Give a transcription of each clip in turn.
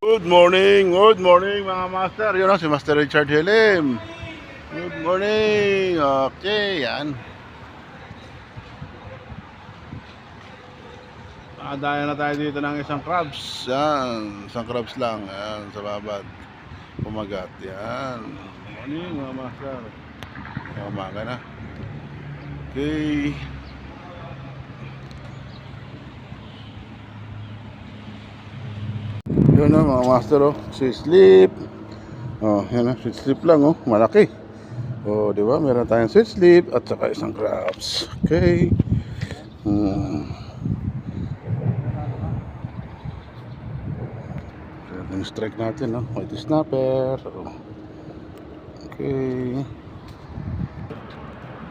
Good morning mga master. Yun o, si Master Richard Helim. Good morning. Okay, yan. Nakadaya na tayo dito ng isang crabs. Yan, isang crabs lang. Yan, sa babad. Pumagat. Yan. Good morning mga master. Umaga na. Okay. Yun o mga master o. Si sleep. Yan o, sweet sleep lang o. Malaki. Di ba? Meron tayong sweet sleep at saka isang crabs. Okay. Yung strike natin, no? White snapper. Okay.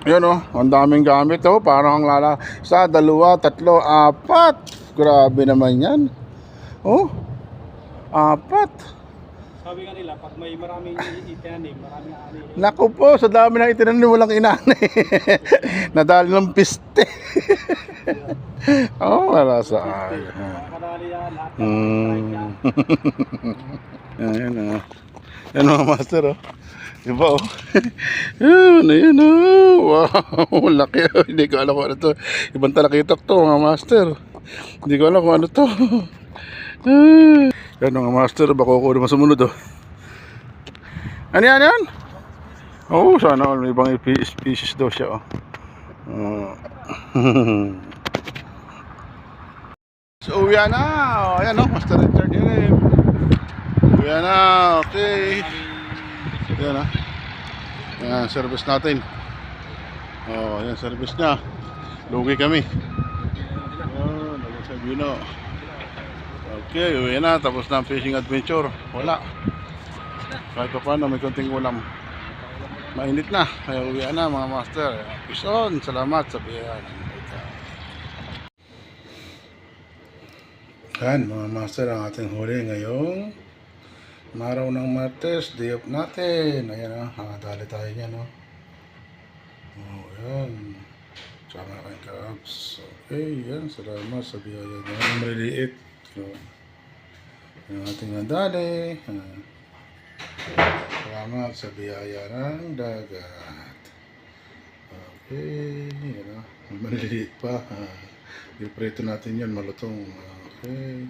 Yan, oh. Ang daming gamit, oh. Parang ang lala. Isa, dalawa, tatlo, apat. Grabe naman yan. Oh. Apat. Sabi nga nila, pag may maraming itinanim, maraming ani. Naku po, sa dami ng itinanim, walang inanay. Nadali ng piste. Wala sa ay. Kadali yan, lahat Ayan, oh. Yan mga master, oh. Diba, oh. Yan, oh. Wow, laki, oh. Hindi ko alam kung ano to. Ibang talakitok to, mga master. Hindi ko alam kung ano to. Yan mga master, baka ako na sumunod, oh. Ano yan, yan? Oo, sana all. Ibang species daw siya, oh. So, uwian na. Ayan, oh. Master Richard yun, eh. Uwian na. Okay. Ayan, ah. Ayan, service natin. Ayan, service niya. Lugi kami. Nagsasabi na. Okay, uwi na. Tapos na ang fishing adventure. Wala. Kahit pa paano, may konting ulam. Mainit na. Kaya uwi na mga master. Peace on. Salamat sa biyahan. Yan mga master, ang ating huli ngayong araw ng Martes, day off natin. Ayan o, nakadali tayo niyan o. Yan. Sama na kayong crabs. Okay, yan. Salamat sa biyaya niya. Maliliit. Yan ating nadali. Salamat sa biyaya ng dagat. Okay, yan o. Maliliit pa. Iprito natin yan, malutong. Okay.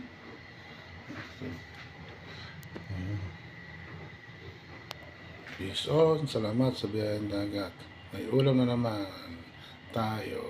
Peace on. Salamat sa biyayang dagat. May ulam na naman tayo.